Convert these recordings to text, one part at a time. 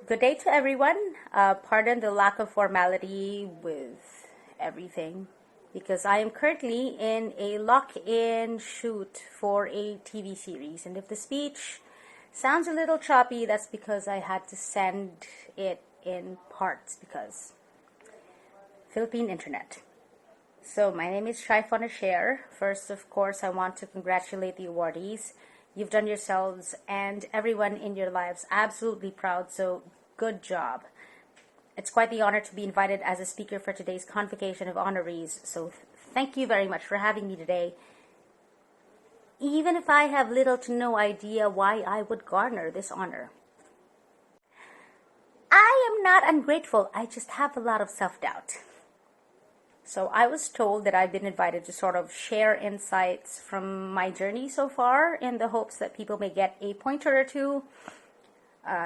Good day to everyone. Pardon the lack of formality with everything because I am currently in a lock-in shoot for a TV series. And if the speech sounds a little choppy, that's because I had to send it in parts because Philippine internet. So my name is Fonacier. First, of course, I want to congratulate the awardees. You've done yourselves and everyone in your lives absolutely proud, so good job. It's quite the honor to be invited as a speaker for today's Convocation of honorees, so thank you very much for having me today. Even if I have little to no idea why I would garner this honor. I am not ungrateful, I just have a lot of self-doubt. So I was told that I've been invited to sort of share insights from my journey so far in the hopes that people may get a pointer or two.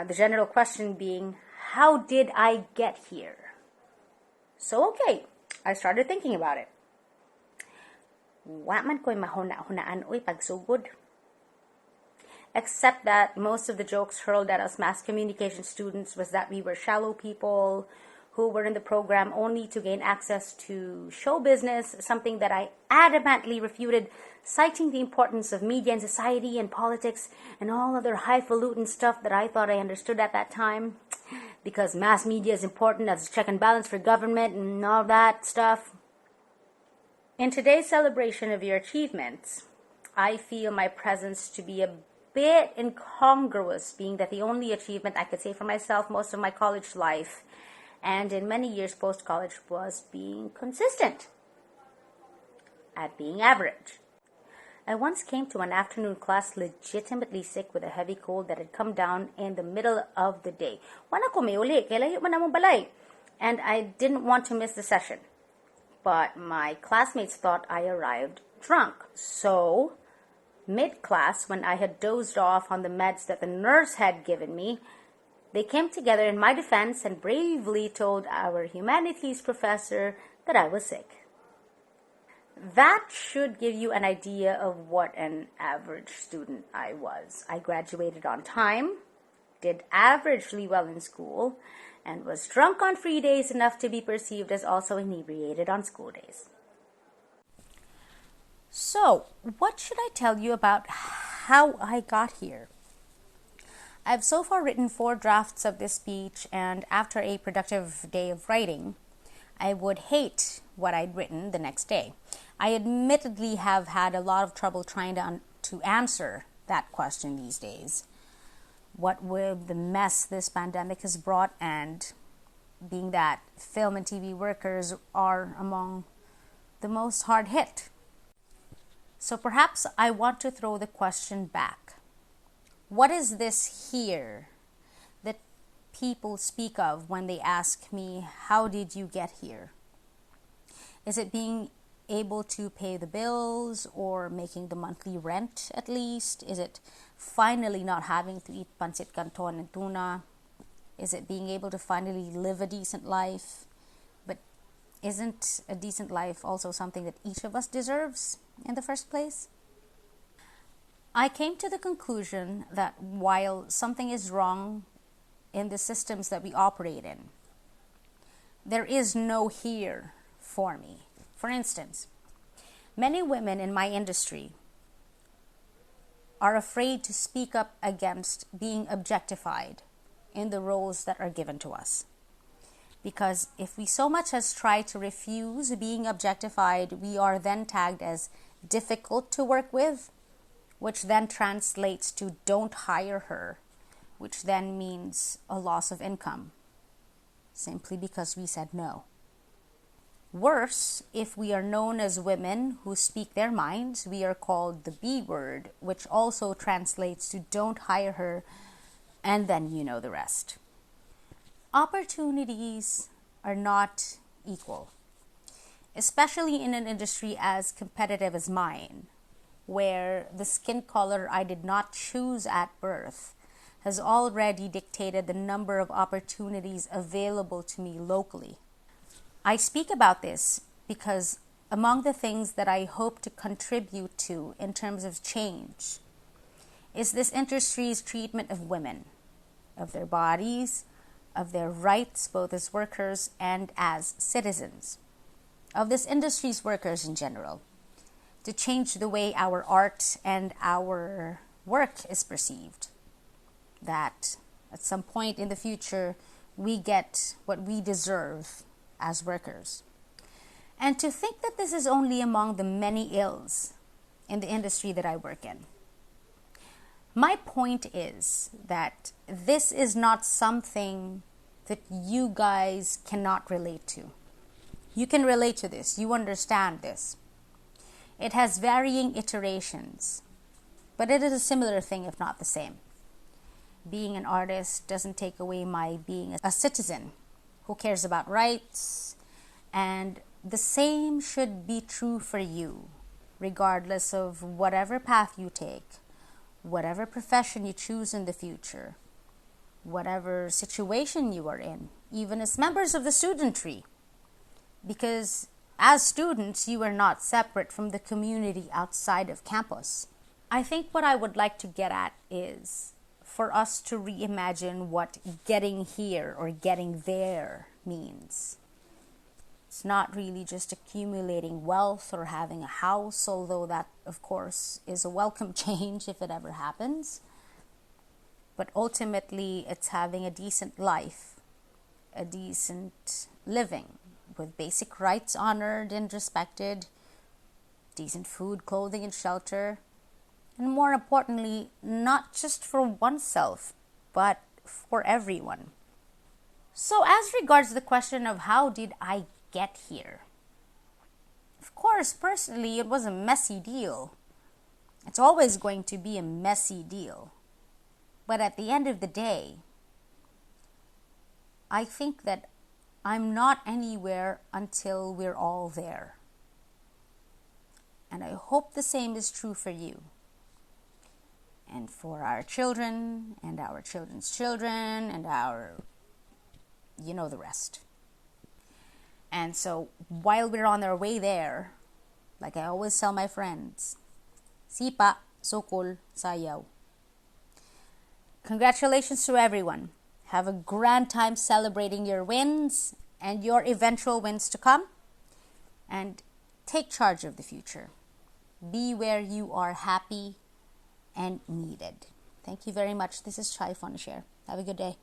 The general question being, how did I get here? So okay, I started thinking about it. Wa man ko'y mahuna-hunaan oy pagsugod. Except that most of the jokes hurled at us mass communication students was that we were shallow people who were in the program only to gain access to show business, something that I adamantly refuted, citing the importance of media and society and politics and all other highfalutin stuff that I thought I understood at that time, because mass media is important as a check and balance for government and all that stuff. In today's celebration of your achievements, I feel my presence to be a bit incongruous, being that the only achievement I could say for myself most of my college life and in many years post-college was being consistent at being average. I once came to an afternoon class legitimately sick with a heavy cold that had come down in the middle of the day. And I didn't want to miss the session. But my classmates thought I arrived drunk. So, mid-class, when I had dozed off on the meds that the nurse had given me, they came together in my defense and bravely told our humanities professor that I was sick. That should give you an idea of what an average student I was. I graduated on time, did averagely well in school, and was drunk on free days enough to be perceived as also inebriated on school days. So, what should I tell you about how I got here? I've so far written 4 drafts of this speech, and after a productive day of writing, I would hate what I'd written the next day. I admittedly have had a lot of trouble trying to answer that question these days. What with the mess this pandemic has brought, and being that film and TV workers are among the most hard hit. So perhaps I want to throw the question back. What is this here that people speak of when they ask me, how did you get here? Is it being able to pay the bills or making the monthly rent at least? Is it finally not having to eat pancit canton and tuna? Is it being able to finally live a decent life? But isn't a decent life also something that each of us deserves in the first place? I came to the conclusion that while something is wrong in the systems that we operate in, there is no here for me. For instance, many women in my industry are afraid to speak up against being objectified in the roles that are given to us. Because if we so much as try to refuse being objectified, we are then tagged as difficult to work with, which then translates to don't hire her, which then means a loss of income, simply because we said no. Worse, if we are known as women who speak their minds, we are called the B word, which also translates to don't hire her, and then you know the rest. Opportunities are not equal, especially in an industry as competitive as mine, where the skin color I did not choose at birth has already dictated the number of opportunities available to me locally. I speak about this because among the things that I hope to contribute to in terms of change is this industry's treatment of women, of their bodies, of their rights, both as workers and as citizens, of this industry's workers in general, to change the way our art and our work is perceived. That at some point in the future, we get what we deserve as workers. And to think that this is only among the many ills in the industry that I work in. My point is that this is not something that you guys cannot relate to. You can relate to this. You understand this. It has varying iterations, but it is a similar thing, if not the same. Being an artist doesn't take away my being a citizen who cares about rights, and the same should be true for you, regardless of whatever path you take, whatever profession you choose in the future, whatever situation you are in, even as members of the studentry. Because as students, you are not separate from the community outside of campus. I think what I would like to get at is for us to reimagine what getting here or getting there means. It's not really just accumulating wealth or having a house, although that, of course, is a welcome change if it ever happens. But ultimately, it's having a decent life, a decent living, with basic rights honored and respected, decent food, clothing, and shelter, and more importantly, not just for oneself, but for everyone. So as regards the question of how did I get here? Of course, personally, it was a messy deal. It's always going to be a messy deal. But at the end of the day, I think that I'm not anywhere until we're all there. And I hope the same is true for you. And for our children, and our children's children, and you know the rest. And so while we're on our way there, like I always tell my friends, sipa, sukol, sayaw. Congratulations to everyone. Have a grand time celebrating your wins and your eventual wins to come. And take charge of the future. Be where you are happy and needed. Thank you very much. This is Fonacier. Have a good day.